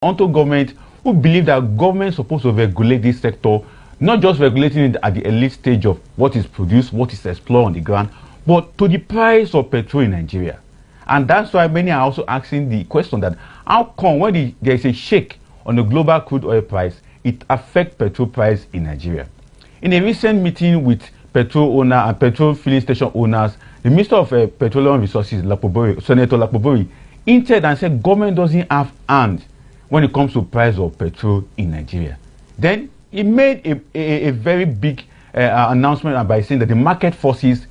onto government who believe that government is supposed to regulate this sector, not just regulating it at the elite stage of what is produced, what is explored on the ground, but to the price of petrol in Nigeria. And that's why many are also asking the question that how come when there is a shake on the global crude oil price, it affects petrol price in Nigeria. In a recent meeting with petrol owner and petrol filling station owners, the Minister of Petroleum Resources, Senator Lapobori, hinted and said government doesn't have hand when it comes to price of petrol in Nigeria. Then he made a very big announcement by saying that the market forces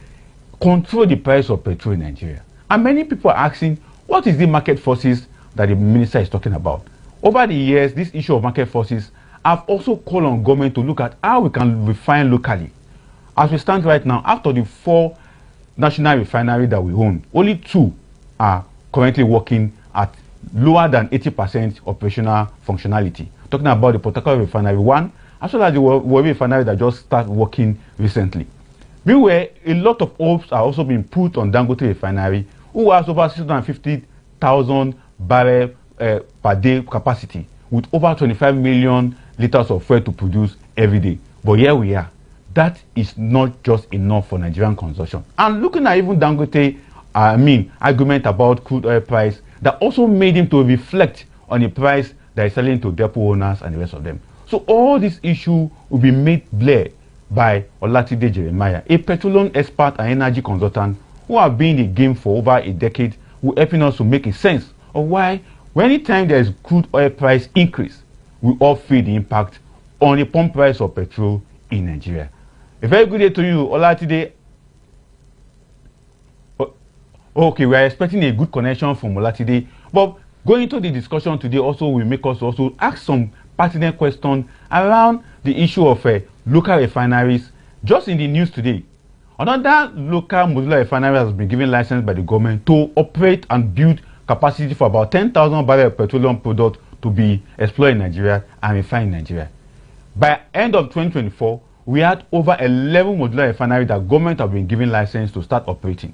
control the price of petrol in Nigeria. And many people are asking, what is the market forces that the minister is talking about? Over the years, this issue of market forces have also called on government to look at how we can refine locally. As we stand right now, after the 4 national refineries that we own, only 2 are currently working at lower than 80% operational functionality. Talking about the Petrol refinery 1, as well as the Warri refinery that just started working recently. Meanwhile, a lot of hopes are also being put on Dangote refinery, who has over 650,000 barrels per day capacity, with over 25 million liters of fuel to produce every day. But here we are. That is not just enough for Nigerian consumption. And looking at even Dangote, argument about crude oil price, that also made him to reflect on the price that is selling to depot owners and the rest of them. So all these issues will be made clear by Olatide Jeremiah, a petroleum expert and energy consultant who have been in the game for over a decade, who helping us to make a sense of why, anytime there is crude oil price increase, we all feel the impact on the pump price of petrol in Nigeria. A very good day to you, Olatide. Okay, we are expecting a good connection from Olatide, but going into the discussion today also will make us also ask some pertinent questions around the issue of local refineries. Just in the news today, another local modular refinery has been given license by the government to operate and build capacity for about 10,000 barrels of petroleum product to be explored in Nigeria and refined in Nigeria. By end of 2024, we had over 11 modular refineries that government have been given license to start operating.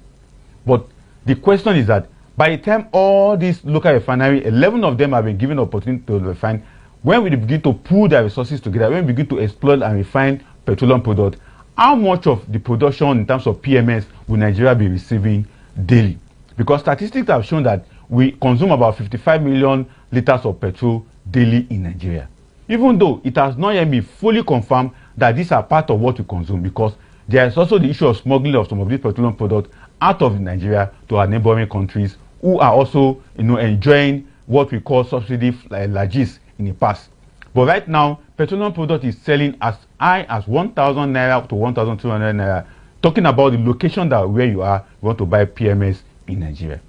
But the question is that by the time all these local refineries, 11 of them have been given opportunity to refine, when we begin to pool their resources together, when we begin to exploit and refine petroleum product, how much of the production in terms of PMS will Nigeria be receiving daily? Because statistics have shown that we consume about 55 million liters of petrol daily in Nigeria. Even though it has not yet been fully confirmed that these are part of what we consume, because there is also the issue of smuggling of some of these petroleum products out of Nigeria to our neighboring countries, who are also enjoying what we call subsidy largesse in the past. But right now, petroleum product is selling as high as 1,000 naira to 1,200 naira. Talking about the location that where you are, you want to buy PMS in Nigeria.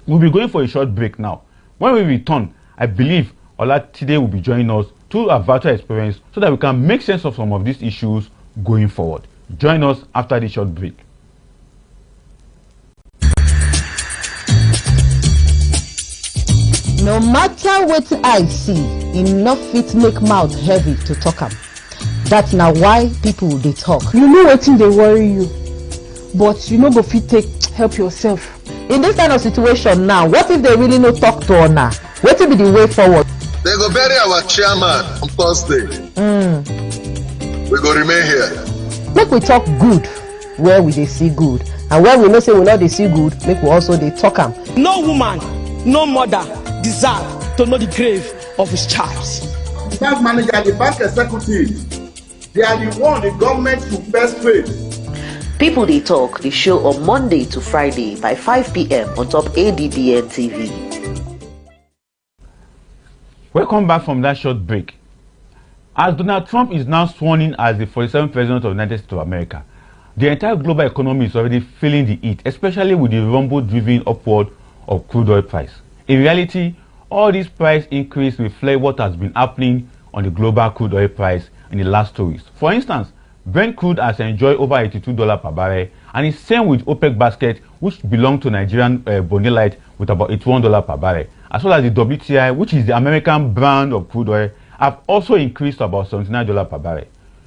We'll be going for a short break now. When we return, I believe Olatide will be joining us through a virtual experience so that we can make sense of some of these issues going forward. Join us after this short break. No matter what I see, enough fit make mouth heavy to talk am. That's now why people they talk. You know wetin dey worry you, but you no go fit take help yourself. In this kind of situation now, what if they really no talk to una? Wetin be the way forward? They go bury our chairman on Thursday. We go remain here. Make we talk good where we dey see good, and where we know say we not dey see good, make we also dey talk am. No woman, no mother deserve to know the grave of his child. The bank manager, the bank executive, they are the one the government should first pay. People They Talk, the show on Monday to Friday by 5 p.m. on top ADBN TV. Welcome back from that short break. As Donald Trump is now sworn in as the 47th president of the United States of America, the entire global economy is already feeling the heat, especially with the rumble-driven upward of crude oil price. In reality, all this price increase reflect what has been happening on the global crude oil price in the last 2 weeks. For instance, Brent crude has enjoyed over $82 per barrel, and it's same with OPEC basket, which belong to Nigerian Bonilite with about $81 per barrel, as well as the WTI, which is the American brand of crude oil, have also increased to about $79 per barrel.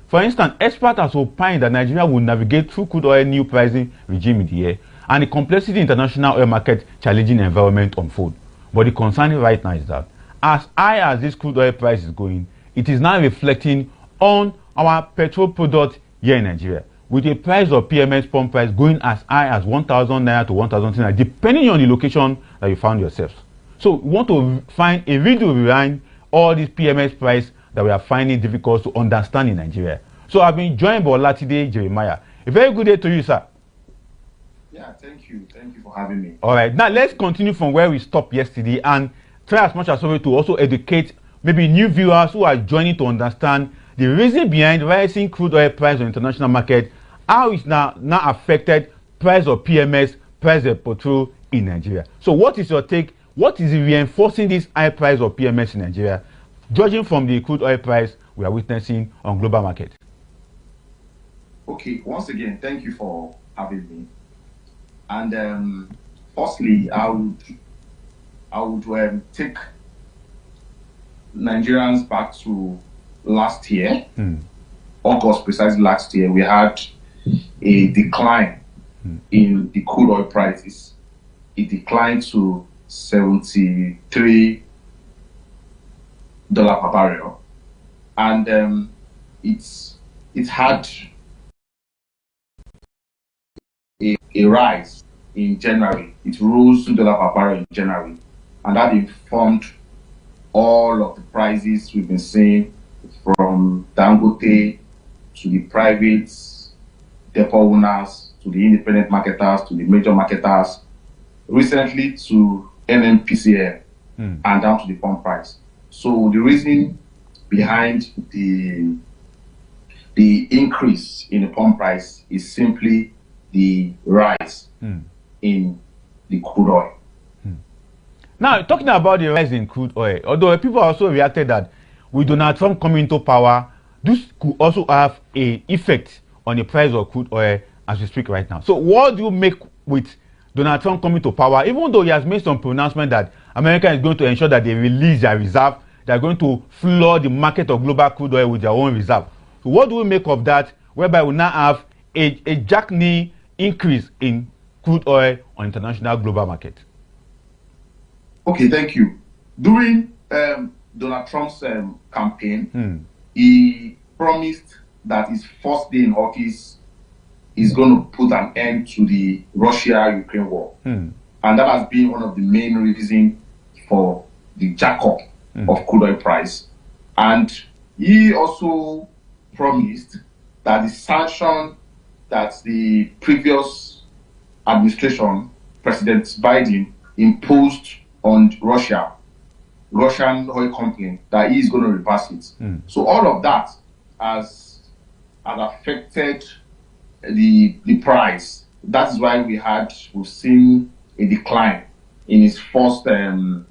For instance, experts have opined that Nigeria will navigate through crude oil new pricing regime in the year, and the complexity international oil market challenging environment unfold. But the concern right now is that as high as this crude oil price is going, it is now reflecting on our petrol product here in Nigeria, with a price of PMS pump price going as high as 1,000 naira to 1,000 naira, depending on the location that you found yourselves. So we want to find a riddle behind all these PMS price that we are finding difficult to understand in Nigeria. So I've been joined by Olatide Jeremiah. A very good day to you, sir. Yeah, thank you. Thank you for having me. All right, now let's continue from where we stopped yesterday and try as much as possible to also educate maybe new viewers who are joining to understand the reason behind rising crude oil price on international market, how it's now affected price of PMS, price of petrol in Nigeria. So what is your take? What is reinforcing this high price of PMS in Nigeria, judging from the crude oil price we are witnessing on global market? Okay, once again, thank you for having me. And firstly, I would take Nigerians back to last year, August precisely last year. We had a decline in the crude oil prices. It declined to $73 per barrel, and it had a rise in January. It rose $2 per barrel in January, and that informed all of the prices we've been seeing from Dangote to the private depot owners to the independent marketers to the major marketers, recently to NNPCL and down to the pump price. So the reason behind the increase in the pump price is simply the rise in the crude oil. Now, talking about the rise in crude oil, although people also reacted that with Donald Trump coming into power, this could also have an effect on the price of crude oil as we speak right now. So what do you make with Donald Trump coming to power, even though he has made some pronouncement that America is going to ensure that they release their reserve, they are going to flood the market of global crude oil with their own reserve. So what do we make of that, whereby we now have a jack-knee increase in crude oil on international global market? Okay, thank you. During Donald Trump's campaign, he promised that his first day in office is going to put an end to the Russia-Ukraine war. And that has been one of the main reasons for the jack-up of crude oil price. And he also promised that the sanction that the previous administration, President Biden, imposed on Russian oil company, that he is going to reverse it. So all of that has affected the price. That is why we've seen a decline in his first day in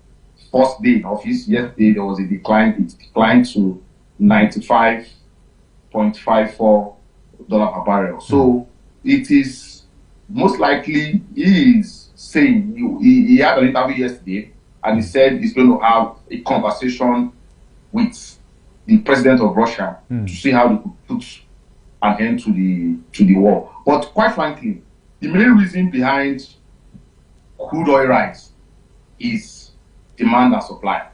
office. Yesterday there was a decline. It declined to $95.54 per barrel. So it is most likely, he is saying, he had an interview yesterday and he said he's going to have a conversation with the president of Russia to see how they could put an end to the war. But quite frankly, the main reason behind crude oil rise is demand and supply,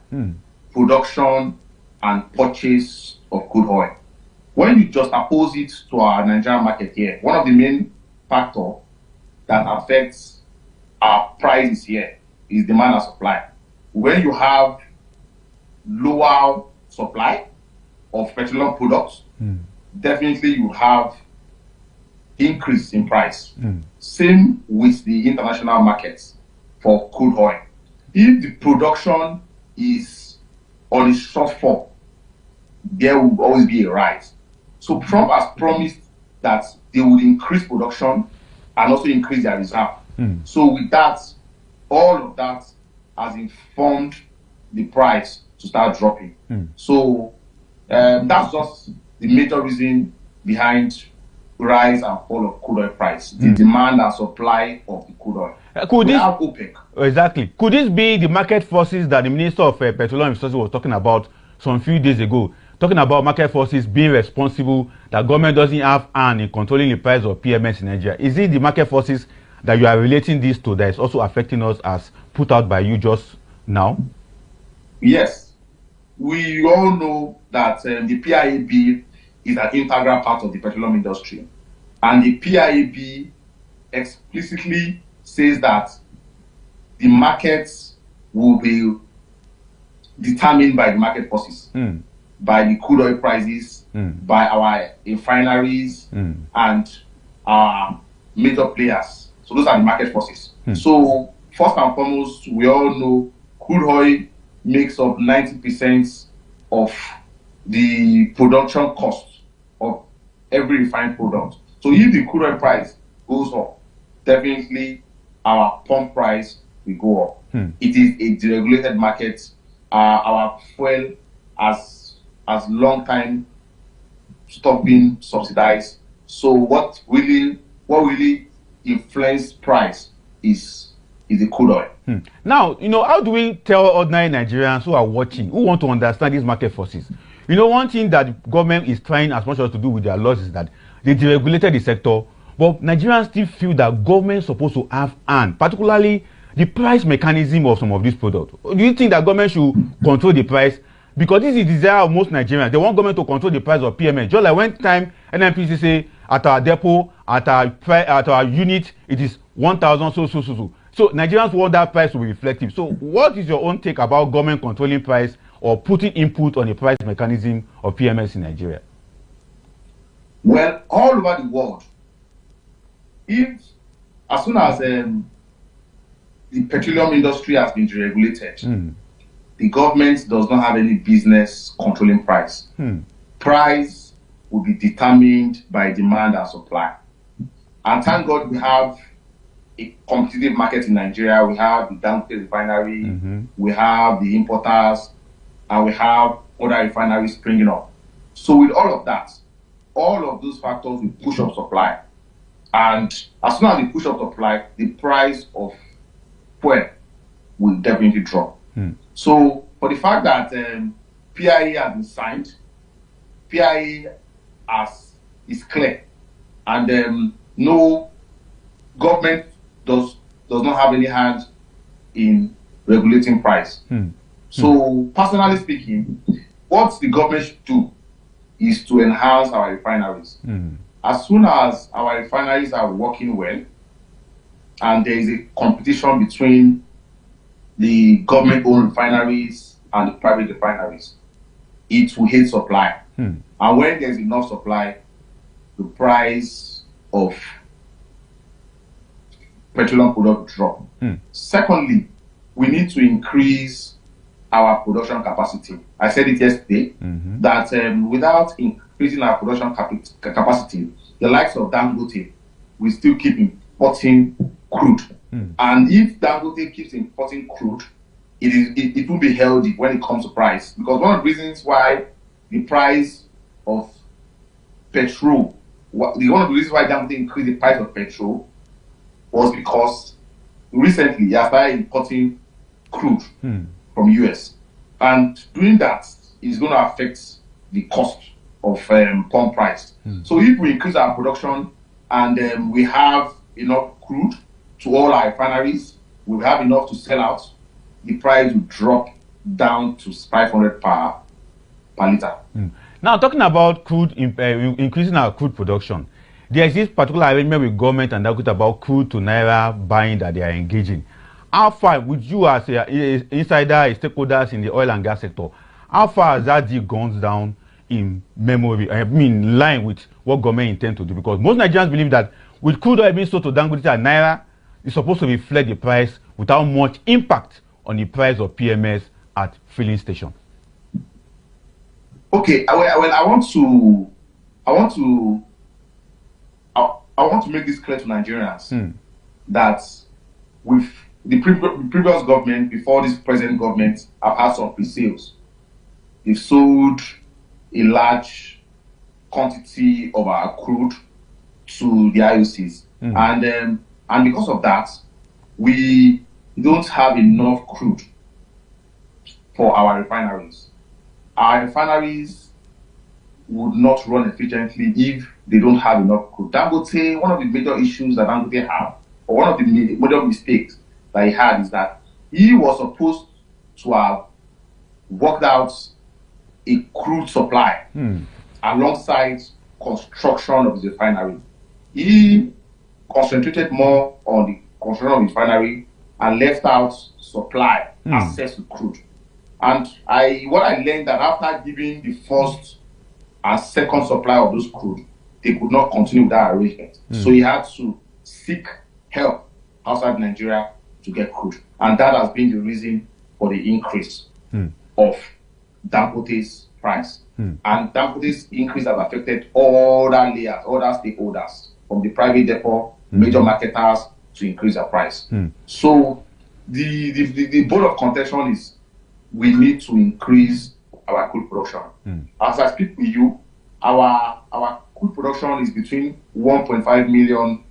production and purchase of crude oil. When you just oppose it to our Nigerian market here, one of the main factors that affects our prices here is demand and supply. When you have lower supply of petroleum products, definitely you have increase in price. Same with the international markets for crude oil. If the production is on a shortfall, there will always be a rise. So Trump has promised that they would increase production and also increase their reserve. So with that, all of that has informed the price to start dropping. So that's just the major reason behind rise and fall of crude oil price, the demand and supply of the crude oil. Could we this, have OPEC. Exactly. Could this be the market forces that the Minister of Petroleum was talking about some few days ago, talking about market forces being responsible, that government doesn't have hand in controlling the price of PMS in Nigeria? Is it the market forces that you are relating this to that is also affecting us as put out by you just now? Yes, we all know that the PIAB is an integral part of the petroleum industry. And the PIAB explicitly says that the markets will be determined by the market forces, by the crude oil prices, by our refineries, and our major players. So those are the market forces. So first and foremost, we all know crude oil makes up 90% of the production cost of every refined product. So if the crude oil price goes up, definitely our pump price will go up. It is a deregulated market. Our fuel has long time stopped being subsidized. So what really influences price is the crude oil. Now, how do we tell ordinary Nigerians who are watching, who want to understand these market forces? One thing that the government is trying as much as to do with their laws is that they deregulated the sector, but Nigerians still feel that government is supposed to have hand, particularly the price mechanism of some of these products. Do you think that government should control the price? Because this is the desire of most Nigerians. They want government to control the price of PMS. Just like when time NNPC say at our depot, at our unit, it is 1,000 so. So Nigerians want that price to be reflective. So what is your own take about government controlling price or putting input on the price mechanism of PMS in Nigeria? Well, all over the world, as soon as the petroleum industry has been deregulated, the government does not have any business controlling price. Price will be determined by demand and supply. And thank God we have a competitive market in Nigeria. We have the Dangote refinery, we have the importers, and we have other refineries springing up. So with all of that, all of those factors will push up supply. And as soon as they push up supply, the price of fuel will definitely drop. So for the fact that PIA has been signed, PIA is clear, and no government does not have any hand in regulating price. So personally speaking, what the government should do is to enhance our refineries. As soon as our refineries are working well, and there is a competition between the government-owned refineries and the private refineries, it will hit supply. And when there's enough supply, the price of petroleum product drop. Secondly, we need to increase our production capacity. I said it yesterday that without increasing our production capacity, the likes of Dangote will still keep importing crude. And if Dangote keeps importing crude, it will be healthy when it comes to price. Because one of the reasons why the price of petrol, one of the reasons why Dangote increased the price of petrol was because recently he has started importing crude from US. And doing that is going to affect the cost of pump price. So if we increase our production and we have enough crude to all our refineries, we have enough to sell out, the price will drop down to 500 per liter. Now, talking about crude, increasing our crude production, there is this particular arrangement with government and Dangote about crude to naira buying that they are engaging. How far, with you as an insider, stakeholders in the oil and gas sector, how far has that deal gone down in memory, in line with what government intends to do? Because most Nigerians believe that with crude oil being sold to Dangote and naira, it's supposed to reflect the price without much impact on the price of PMS at filling station. Okay, I want to make this clear to Nigerians that with the previous government, before this present government, have had some pre-sales. They've sold a large quantity of our crude to the IOCs, and because of that, we don't have enough crude for our refineries. Our refineries would not run efficiently if they don't have enough crude. Dangote, one of the major issues that Dangote have, or one of the major mistakes that he had, is that he was supposed to have worked out a crude supply alongside construction of the refinery. He concentrated more on the construction of the refinery and left out supply, access to crude. And what I learned that after giving the first and second supply of those crude, they could not continue with that arrangement. So he had to seek help outside Nigeria to get crude. And that has been the reason for the increase of Dangote's price. And Dangote's increase has affected all that layers, all that stakeholders, from the private depot, major marketers, to increase their price. So the board of contention is we need to increase our crude production. As I speak with you, our crude production is between 1.5 million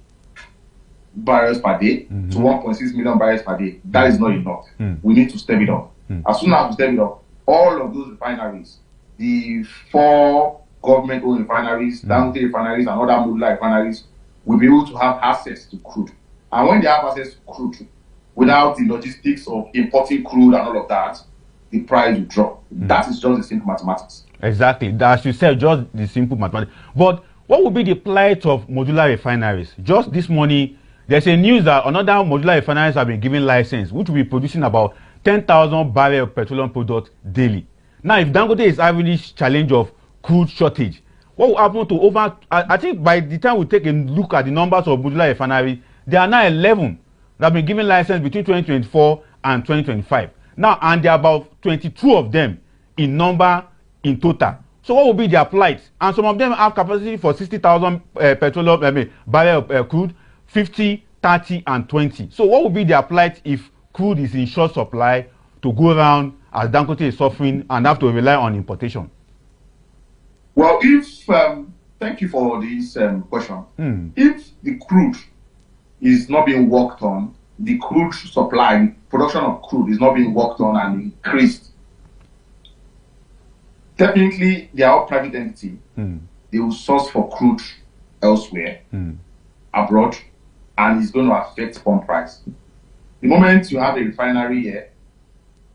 barrels per day to 1.6 million barrels per day. That is not enough. We need to step it up. As soon as we step it up, all of those refineries, the 4 government-owned refineries, Dangote refineries, and other modular refineries, will be able to have access to crude. And when they have access to crude, without the logistics of importing crude and all of that, the price will drop. That is just the simple mathematics. Exactly. As you said, just the simple mathematics. But what would be the plight of modular refineries? Just this morning, there's a news that another modular refineries have been given license, which will be producing about 10,000 barrels of petroleum products daily. Now, if Dangote is having this challenge of crude shortage, what will happen to over, I think by the time we take a look at the numbers of modular refineries, there are now 11 that have been given license between 2024 and 2025. Now, and there are about 22 of them in number in total. So what will be their plight? And some of them have capacity for 60,000 barrels of crude, 50, 30, and 20. So what will be their plight if crude is in short supply to go around as Dangote is suffering and have to rely on importation? Well, if thank you for this question. If the crude is not being worked on, the crude supply, the production of crude is not being worked on and increased, definitely they are all private entity. They will source for crude elsewhere, abroad, and it's going to affect pump price. The moment you have a refinery here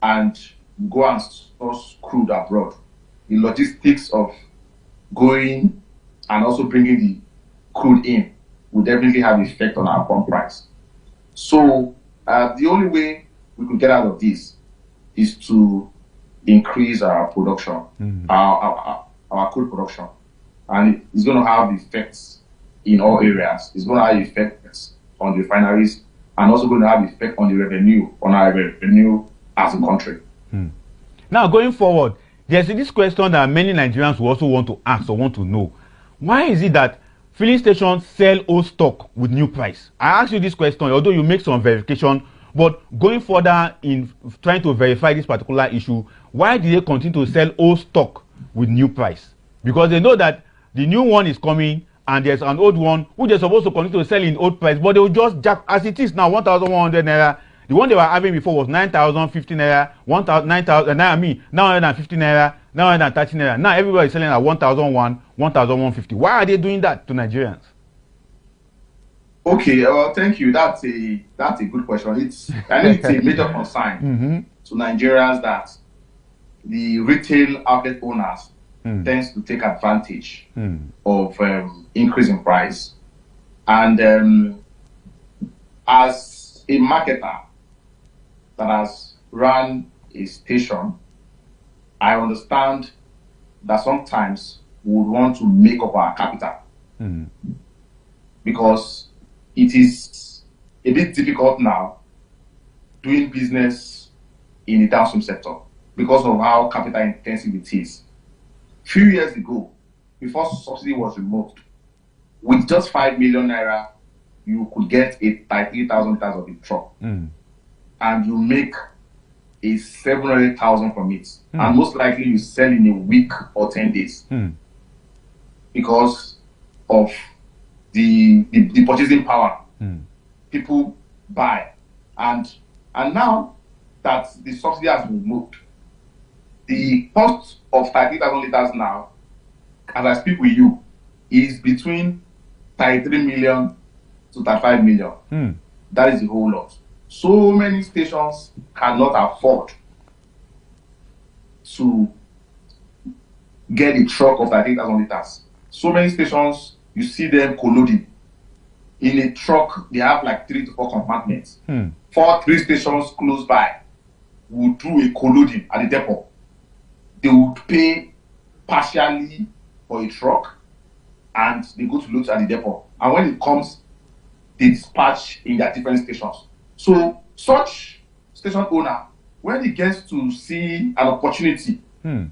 and you go and source crude abroad, the logistics of going and also bringing the crude in will definitely have effect on our pump price. So the only way we could get out of this is to increase our production, our crude production, and it's going to have effects in all areas. It's going to have effects on the refineries and also going to have effect on the revenue, on our revenue as a country. Now, going forward, there's this question that many Nigerians will also want to ask or want to know. Why is it that filling stations sell old stock with new price? I asked you this question, although you make some verification, but going further in trying to verify this particular issue, why do they continue to sell old stock with new price? Because they know that the new one is coming and there's an old one which they're supposed to continue to sell in old price, but they will just jack as it is now, 1,100 naira. The one they were having before was 9,050 naira, 9,000, I mean 950 naira, 930 naira. Now everybody is selling at 1,001, 1,150. Why are they doing that to Nigerians? Okay, well, thank you. That's a good question. It's a major concern to Nigerians that the retail outlet owners tends to take advantage of increase in price. And as a marketer that has run a station, I understand that sometimes we would want to make up our capital because it is a bit difficult now doing business in the downstream sector because of how capital intensive it is. Few years ago, before subsidy was removed, with just 5 million naira, you could get a 33,000 liters of a truck, and you make a 700,000 from it, and most likely you sell in a week or 10 days because of the purchasing power. People buy, and now that the subsidy has been removed, the cost of 30,000 liters now, as I speak with you, is between 33 million to 35 million. That is a whole lot. So many stations cannot afford to get a truck of like 8,000 liters. So many stations, you see them co-loading. In a truck, they have like 3 to 4 compartments. 3 stations close by will do a co-loading at the depot. They would pay partially for a truck and they go to load at the depot. And when it comes, they dispatch in their different stations. So such station owner, when he gets to see an opportunity to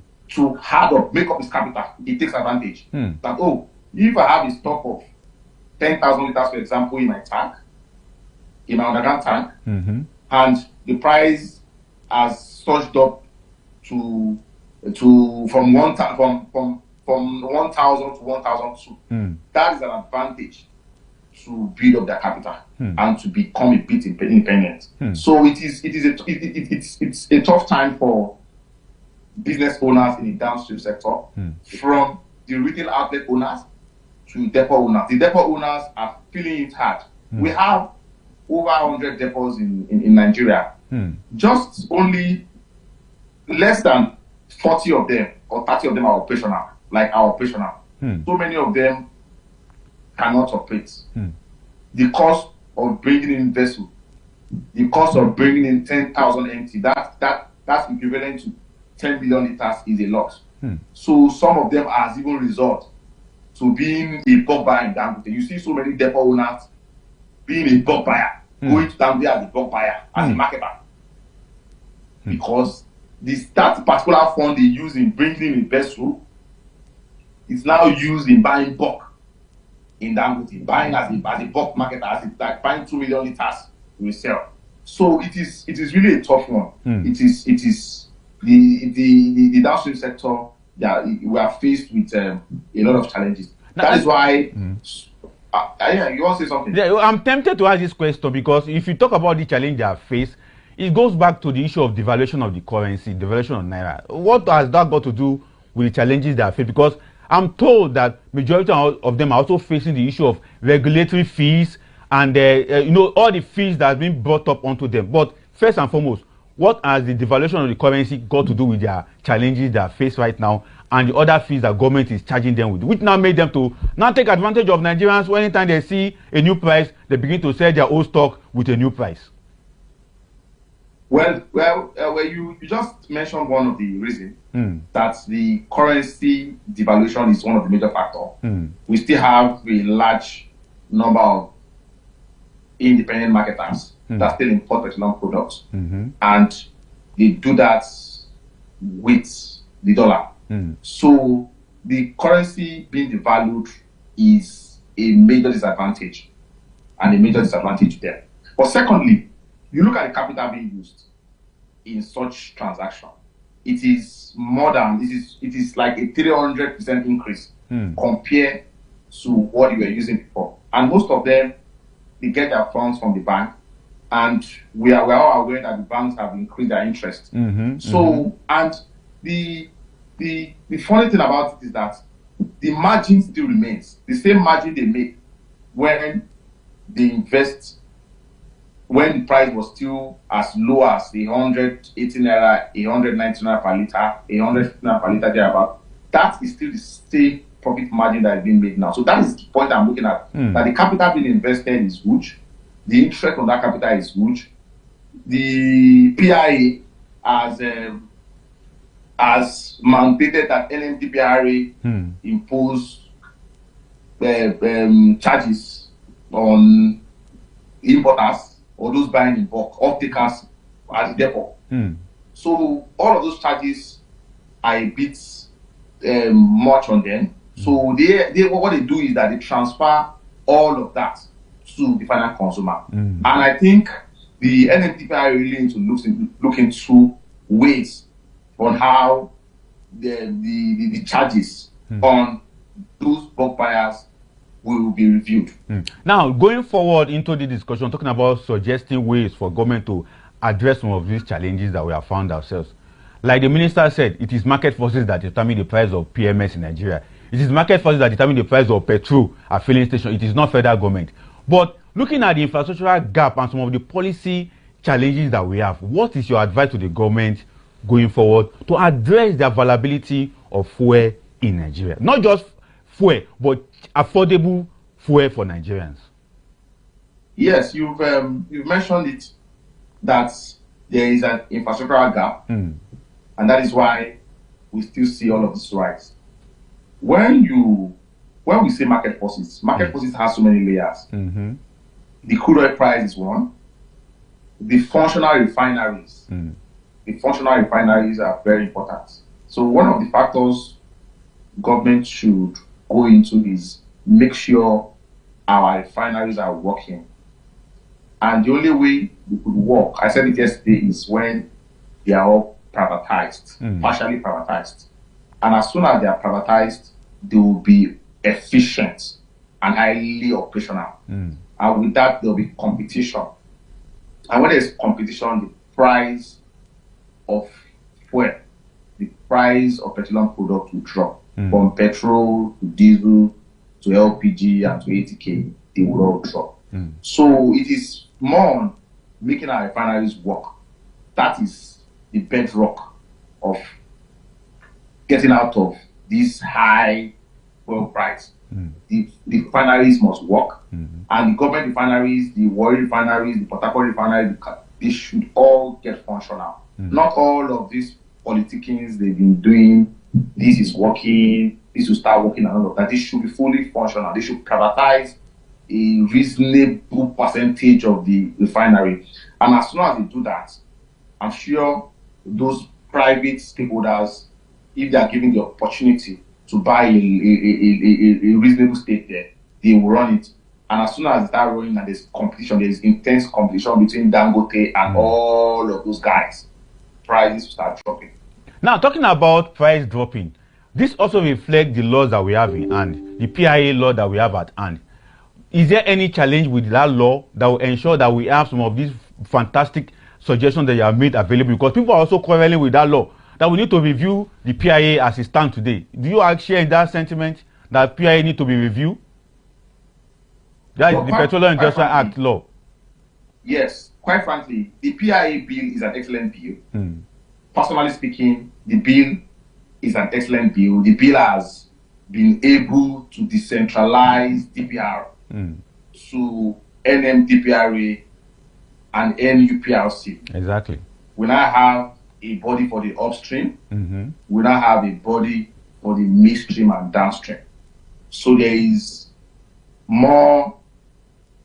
make up his capital, he takes advantage. That, oh, if I have a stock of 10,000 liters, for example, in my tank, in my underground tank, and the price has surged up to from 1,000 to 1,002. That is an advantage to build up their capital and to become a bit independent. So it's a tough time for business owners in the downstream sector, from the retail outlet owners to depot owners. The depot owners are feeling it hard. We have over 100 depots in Nigeria. Just only less than 40 of them or 30 of them are operational, So many of them cannot operate. The cost of bringing in vessel, the cost of bringing in 10,000 empty, that's equivalent to 10 million liters is a lot. So some of them has even resort to being a bulk buyer in Dangote. You see so many depot owners being a bulk buyer, going to Dangote as a bulk buyer, as a marketer. Because that particular fund they use in bringing in a vessel is now used in buying bulk in Dangote, buying as a bulk marketer, as like buying 2 million liters we sell. So it is really a tough one. It is the downstream sector that we are faced with a lot of challenges. That is why. Yeah, you want to say something? Yeah, I'm tempted to ask this question because if you talk about the challenge they are faced, it goes back to the issue of devaluation of the currency, devaluation of naira. What has that got to do with the challenges they are faced? Because I'm told that majority of them are also facing the issue of regulatory fees and all the fees that have been brought up onto them. But first and foremost, what has the devaluation of the currency got to do with their challenges they are faced right now and the other fees that government is charging them with, which now made them to now take advantage of Nigerians? When anytime they see a new price, they begin to sell their old stock with a new price. Well, you just mentioned one of the reasons that the currency devaluation is one of the major factors. We still have a large number of independent marketers that still import petroleum products, and they do that with the dollar. So the currency being devalued is a major disadvantage, and a major disadvantage there. But secondly, you look at the capital being used in such transaction, it is like a 300% increase compared to what you were using before. And most of them, they get their funds from the bank, and we are all aware that the banks have increased their interest. And the funny thing about it is that the margin still remains the same margin they make when they invest, when the price was still as low as 180 naira, 190 naira per liter, 150 naira per liter thereabout. That is still the same profit margin that is being made now. So that is the point I'm looking at. That the capital being invested is huge. The interest on that capital is huge. The PIA has mandated that NMDPRA impose charges on importers or those buying in bulk, off-takers at the depot. So all of those charges are a bit much on them. So what they do is that they transfer all of that to the final consumer. And I think the NMDPRA really need to look into ways on how the charges on those bulk buyers will be reviewed. Now, going forward into the discussion, talking about suggesting ways for government to address some of these challenges that we have found ourselves. Like the minister said, it is market forces that determine the price of PMS in Nigeria. It is market forces that determine the price of petrol at filling station. It is not federal government. But looking at the infrastructural gap and some of the policy challenges that we have, what is your advice to the government going forward to address the availability of fuel in Nigeria? Not just fuel, but affordable fuel for Nigerians. Yes, you've mentioned it, that there is an infrastructural gap, and that is why we still see all of this rise. When we say market forces has so many layers. The crude oil price is one. The functional refineries. The functional refineries are very important. So one of the factors government should go into is make sure our refineries are working. And the only way we could work, I said it yesterday, is when they are all privatized, partially privatized. And as soon as they are privatized, they will be efficient and highly operational. And with that, there will be competition. And when there's competition, the price of fuel, the price of petroleum product will drop. From petrol to diesel to LPG and to ATK, they will all drop. So it is more on making our refineries work. That is the bedrock of getting out of this high oil price. The refineries must work, and the government refineries, the Warri refineries, the Port Harcourt refineries, they should all get functional. Not all of these politicking they've been doing, this is working, this will start working, and all of that. This should be fully functional. They should privatize a reasonable percentage of the refinery. And as soon as they do that, I'm sure those private stakeholders, if they are given the opportunity to buy a reasonable stake there, they will run it. And as soon as they start running and there's competition, there's intense competition between Dangote and all of those guys, prices will start dropping. Now, talking about price dropping, this also reflects the laws that we have in hand, the PIA law that we have at hand. Is there any challenge with that law that will ensure that we have some of these fantastic suggestions that you have made available? Because people are also quarreling with that law, that we need to review the PIA as it stands today. Do you share in that sentiment that PIA need to be reviewed? That is the Petroleum Industrial Act law. Yes, quite frankly, the PIA bill is an excellent bill. Personally speaking, the bill is an excellent bill. The bill has been able to decentralize DPR to NMDPRA and NUPRC. Exactly. We now have a body for the upstream. We now have a body for the midstream and downstream. So there is more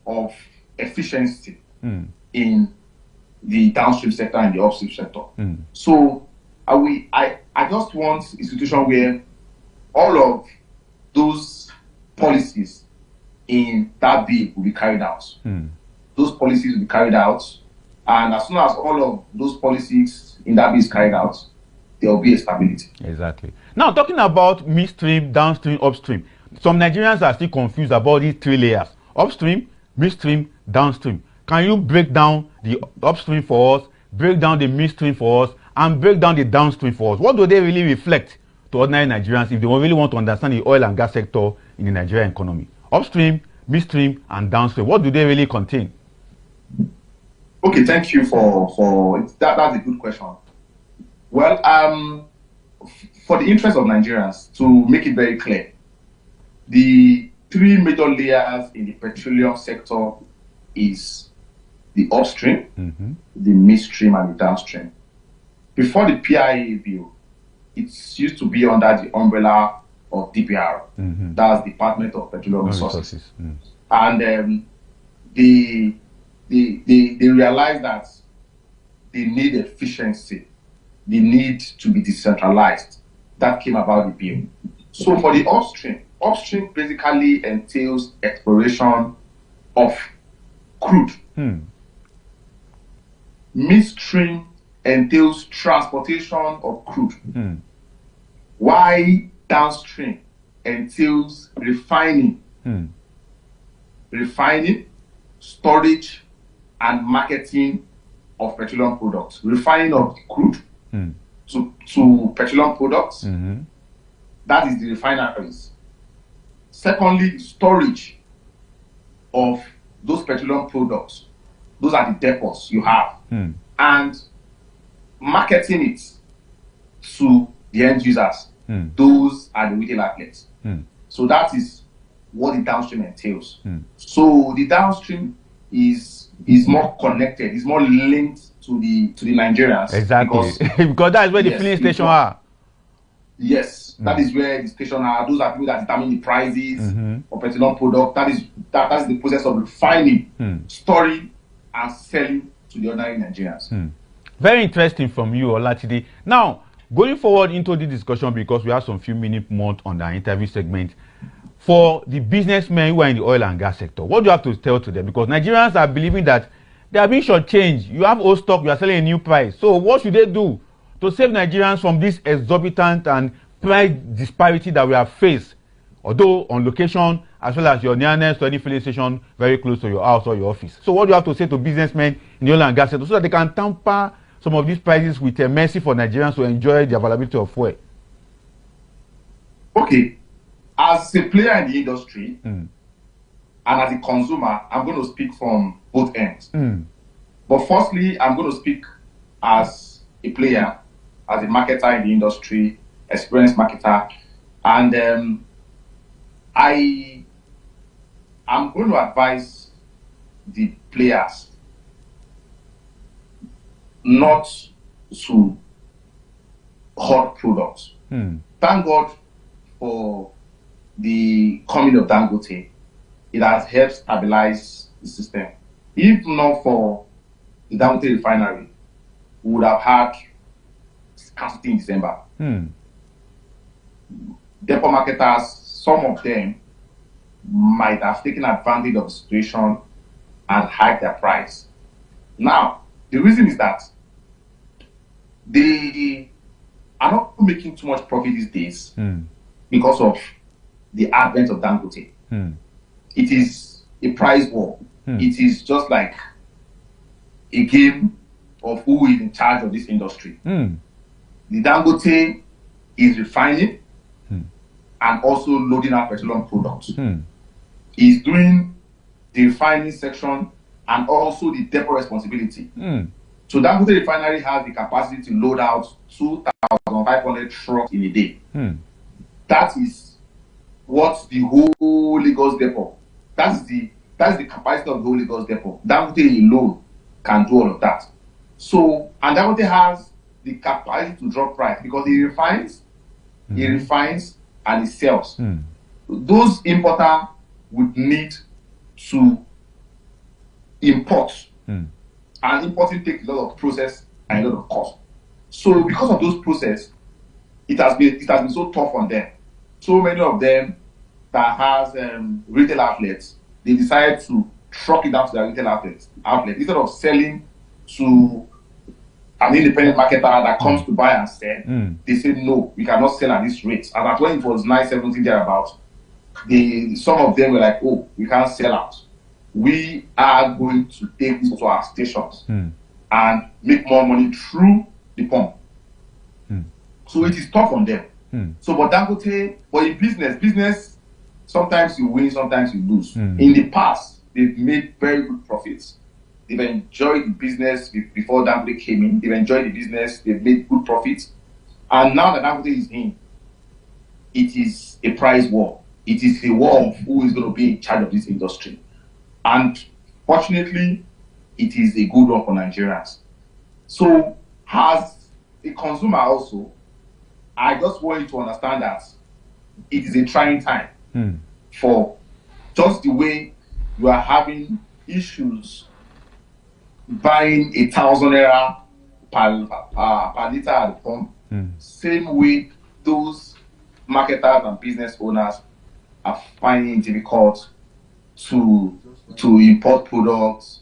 of efficiency in the downstream sector and the upstream sector. So I just want institution where all of those policies in that bill will be carried out. Those policies will be carried out, and as soon as all of those policies in that bill is carried out, there will be a stability. Exactly. Now, talking about midstream, downstream, upstream, some Nigerians are still confused about these three layers: upstream, midstream, downstream. Can you break down the upstream for us, break down the midstream for us, and break down the downstream for us? What do they really reflect to ordinary Nigerians if they really want to understand the oil and gas sector in the Nigerian economy? Upstream, midstream, and downstream, what do they really contain? Okay, thank you for that. That's a good question. Well, for the interest of Nigerians, to make it very clear, the three major layers in the petroleum sector is the upstream, the midstream, and the downstream. Before the PIA bill, it used to be under the umbrella of DPR, that's Department of Petroleum Resources. And they realized that they need efficiency, they need to be decentralized. That came about the bill. So for the upstream basically entails exploration of crude. Midstream entails transportation of crude. While downstream entails refining, storage, and marketing of petroleum products. Refining of crude to petroleum products, that is the refineries. Secondly, storage of those petroleum products. Those are the depots you have. And marketing it to the end users. Those are the retail outlets. So that is what the downstream entails. So the downstream is more connected, is more linked to the Nigerians. Exactly. Because that is where the filling stations are. Yes, that is where the stations are. Those are people that determine the prices of petroleum product. That is the process of refining, storing, and selling to the ordinary Nigerians. Very interesting from you, Olatide. Now, going forward into the discussion, because we have some few minutes more on the interview segment, for the businessmen who are in the oil and gas sector, what do you have to tell to them? Because Nigerians are believing that they are being shortchanged. You have old stock, you are selling a new price. So what should they do to save Nigerians from this exorbitant and price disparity that we have faced? Although on location, as well as your nearness to any filling station very close to your house or your office. So what do you have to say to businessmen in the oil and gas sector so that they can tamper some of these prices with a mercy for Nigerians to enjoy the availability of fuel? Okay. As a player in the industry and as a consumer, I'm going to speak from both ends. But firstly, I'm going to speak as a player, as a marketer in the industry, experienced marketer, and I am going to advise the players not to hoard products. Thank God for the coming of Dangote. It has helped stabilize the system. If not for the Dangote refinery, we would have had scarcity in December. Depot marketers, some of them might have taken advantage of the situation and hiked their price. Now, the reason is that they are not making too much profit these days because of the advent of Dangote. It is a price war. It is just like a game of who is in charge of this industry. The Dangote is refining and also loading up petroleum products. He's doing the refining section and also the depot responsibility. So Dangote refinery has the capacity to load out 2,500 trucks in a day. That is what the whole Lagos depot, that's the capacity of the whole Lagos depot. Dangote alone can do all of that. So, and Dangote has the capacity to drop price because he refines, and he sells. Those importers would need to import, and importing takes a lot of process and a lot of cost. So, because of those processes, it has been so tough on them. So many of them that has retail outlets, they decide to truck it down to their retail outlet instead of selling to an independent marketer that comes to buy and sell. They say no, we cannot sell at this rate. And at when it was 970 thereabouts, some of them were like, oh, we can't sell out. We are going to take this to our stations and make more money through the pump. So it is tough on them. So, but Dangote, but in business, sometimes you win, sometimes you lose. In the past, they've made very good profits. They've enjoyed the business before Dangote came in. They've enjoyed the business. They've made good profits. And now that Dangote is in, it is a price war. It is a war of who is going to be in charge of this industry. And fortunately, it is a good one for Nigerians. So, as a consumer also, I just want you to understand that it is a trying time for just the way you are having issues buying 1,000 naira per liter at the pump. Same way those marketers and business owners are finding it difficult to import products,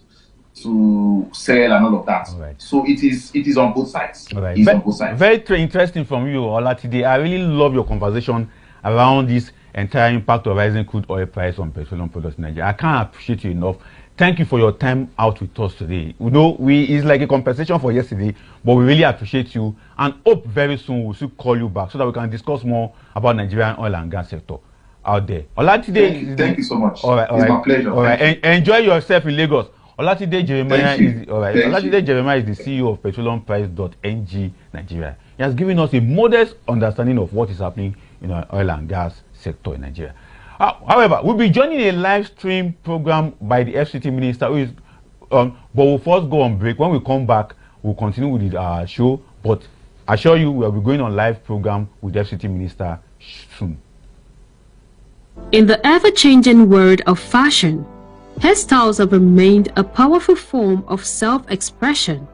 to sell and all of that. So it is on both sides. It's on both sides. Very interesting from you, Olatide. I really love your conversation around this entire impact of rising crude oil price on petroleum products in Nigeria. I can't appreciate you enough. Thank you for your time out with us today. You know, it's like a compensation for yesterday, but we really appreciate you and hope very soon we'll still call you back so that we can discuss more about Nigerian oil and gas sector out there. Olatide, thank you so much. It's my pleasure. All right. Enjoy yourself in Lagos. Olatide Jeremiah is the CEO of PetroleumPriceNG Nigeria. He has given us a modest understanding of what is happening in our oil and gas sector in Nigeria. However, we'll be joining a live stream program by the FCT minister, who is, but we'll first go on break. When we come back, we'll continue with the show. But I assure you, we'll be going on live program with the FCT minister soon. In the ever-changing world of fashion, hairstyles have remained a powerful form of self-expression,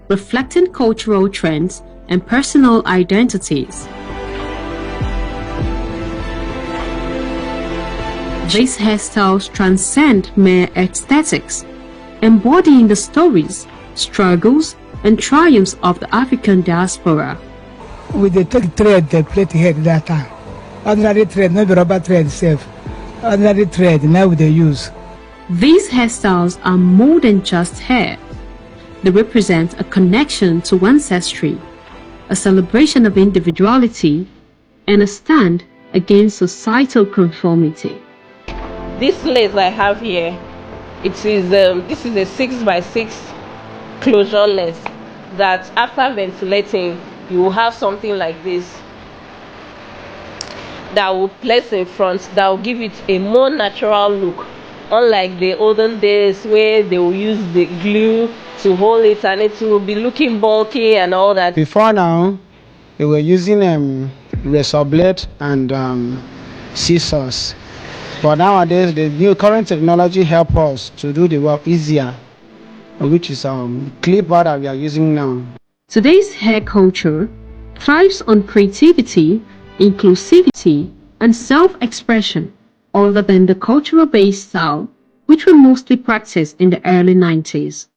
reflecting cultural trends and personal identities. These hairstyles transcend mere aesthetics, embodying the stories, struggles, and triumphs of the African diaspora. With the thread, they plait head that time. Ordinary thread, not the rubber thread itself. Ordinary thread, now they use. These hairstyles are more than just hair. They represent a connection to ancestry, a celebration of individuality, and a stand against societal conformity. This lace I have here, this is a 6x6 closure lace that after ventilating, you will have something like this that will place in front, that will give it a more natural look, unlike the olden days where they will use the glue to hold it and it will be looking bulky and all that. Before now, they were using razor blade and scissors, but nowadays the new current technology help us to do the work easier, which is clipper that we are using now. Today's hair culture thrives on creativity, inclusivity, and self-expression, other than the cultural-based style, which we mostly practiced in the early 90s.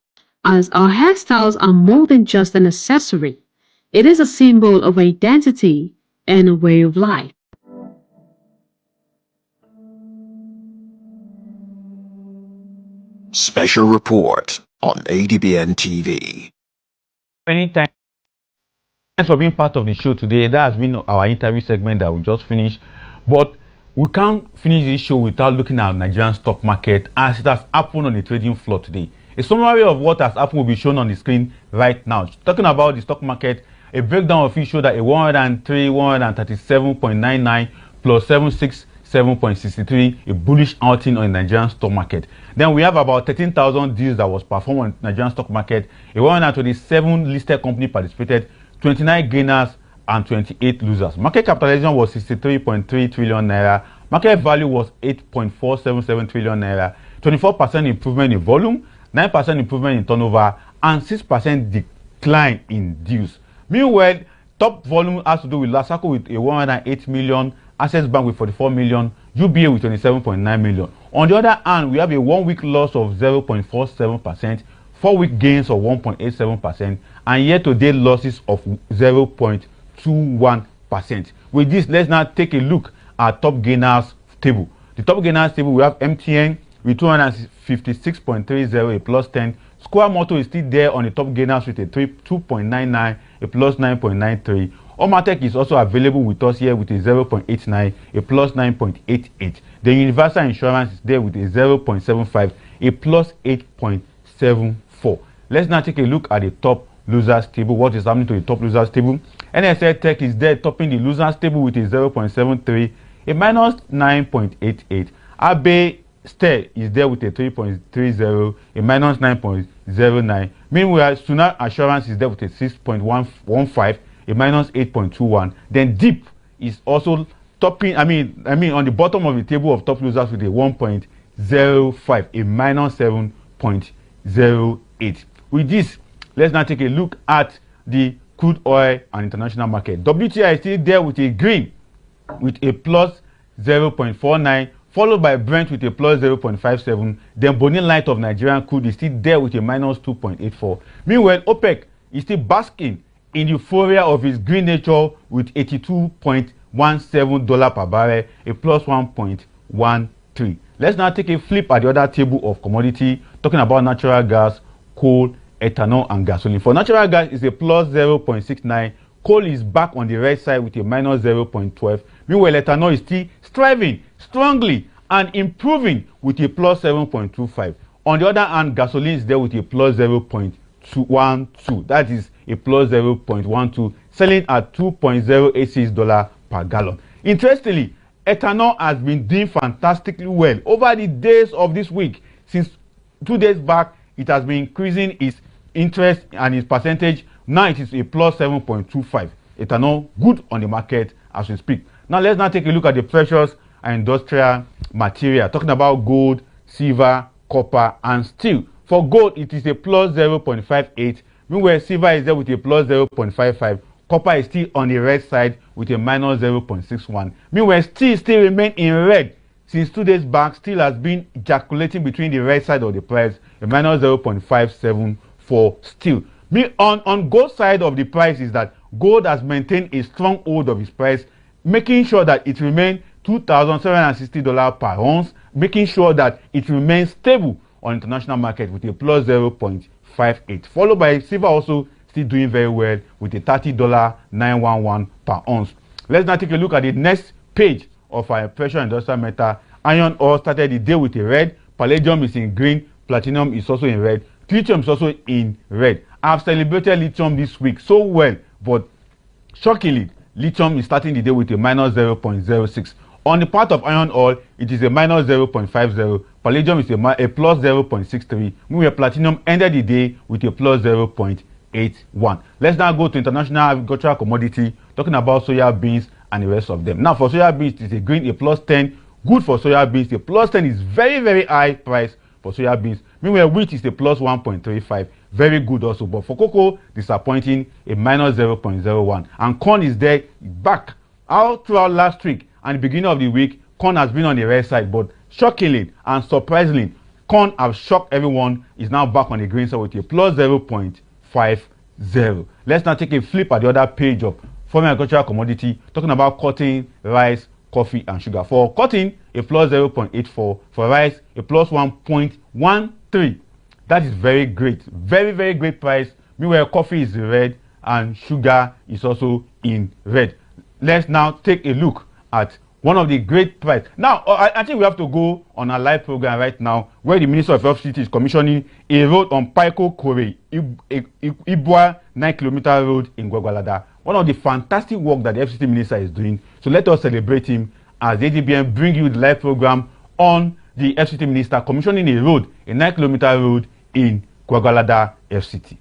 As our hairstyles are more than just an accessory, it is a symbol of identity and a way of life. Special report on ADBN TV. Anytime. Thanks for being part of the show today. That has been our interview segment that we just finished. But we can't finish this show without looking at Nigerian stock market as it has happened on the trading floor today. A summary of what has happened will be shown on the screen right now. Talking about the stock market, a breakdown of it showed that a 137.99 plus 767.63, a bullish outing on the Nigerian stock market. Then we have about 13,000 deals that was performed on the Nigerian stock market. A 127 listed company participated, 29 gainers and 28 losers. Market capitalization was 63.3 trillion naira. Market value was 8.477 trillion naira. 24% improvement in volume, 9% improvement in turnover, and 6% decline in deals. Meanwhile, top volume has to do with Lasaco with a 108 million, Access Bank with 44 million, UBA with 27.9 million. On the other hand, we have a 1 week loss of 0.47%, 4 week gains of 1.87%, and year-to-date losses of 0.21%. With this, let's now take a look at top gainers table. The top gainers table, we have MTN with 256.30, a plus 10. Square Motor is still there on the top gainers with a 2.99, a plus 9.93. Omatech is also available with us here with a 0.89, a plus 9.88. The Universal Insurance is there with a 0.75, a plus 8.74. Let's now take a look at the top losers table. What is happening to the top losers table? NSL Tech is there topping the losers table with a 0.73, a minus 9.88. Abe Stell is there with a 3.30, a minus 9.09. Meanwhile, Suna Assurance is there with a 6.15, a minus 8.21. Then Deep is also topping, I mean on the bottom of the table of top losers with a 1.05, a minus 7.08. With this, let's now take a look at the crude oil and international market. WTI is still there with a green with a plus 0.49, followed by Brent with a plus 0.57. Then Bonny Light of Nigerian crude is still there with a minus 2.84. Meanwhile, OPEC is still basking in euphoria of its green nature with $82.17 per barrel, a plus 1.13. Let's now take a flip at the other table of commodity, talking about natural gas, coal, ethanol, and gasoline. For natural gas, it's a plus 0.69. Coal is back on the red side with a minus 0.12. Meanwhile, ethanol is still striving strongly and improving with a plus 7.25. On the other hand, gasoline is there with a plus 0.12. That is a plus 0.12 selling at $2.086 per gallon. Interestingly, ethanol has been doing fantastically well over the days of this week. Since 2 days back, it has been increasing its interest and its percentage. Now it is a plus 7.25. Ethanol good on the market as we speak. Now let's now take a look at the precious and industrial material, talking about gold, silver, copper, and steel. For gold, it is a plus 0.58. Meanwhile, silver is there with a plus 0.55. Copper is still on the red side with a minus 0.61. Meanwhile, steel still remain in red. Since 2 days back, steel has been ejaculating between the red side of the price, a minus 0.57 for steel. On gold side of the price is that gold has maintained a strong hold of its price, making sure that it remains $2,760 per ounce, making sure that it remains stable on international market with a plus 0.58. Followed by silver also still doing very well with a $30.911 per ounce. Let's now take a look at the next page of our precious industrial metal. Iron ore started the day with a red, palladium is in green, platinum is also in red, lithium is also in red. I've celebrated lithium this week so well, but shockingly, lithium is starting the day with a minus 0.06. On the part of iron ore, it is a minus 0.50. Palladium is a plus 0.63. Meanwhile, platinum ended the day with a plus 0.81. Let's now go to international agricultural commodity, talking about soya beans and the rest of them. Now, for soya beans, it is a green, a plus 10. Good for soya beans. A plus 10 is very, very high price for soya beans. Meanwhile, wheat is a plus 1.35. Very good also. But for cocoa, disappointing, a minus 0.01. And corn is there back. All throughout last week and the beginning of the week, corn has been on the red side. But shockingly and surprisingly, corn has shocked everyone, is now back on the green side with a plus 0.50. Let's now take a flip at the other page of foreign agricultural commodity, talking about cotton, rice, coffee, and sugar. For cotton, a plus 0.84. For rice, a plus 1.13. That is very great. Very, very great price. Meanwhile, coffee is red and sugar is also in red. Let's now take a look at one of the great price. Now, I think we have to go on a live program right now where the Minister of FCT is commissioning a road on Paiko Kore, Ibua 9-kilometer road in Gwagwalada. One of the fantastic work that the FCT Minister is doing. So let us celebrate him as the ADBN bring you the live program on the FCT Minister commissioning a road, a 9-kilometer road in Gwagwalada FCT.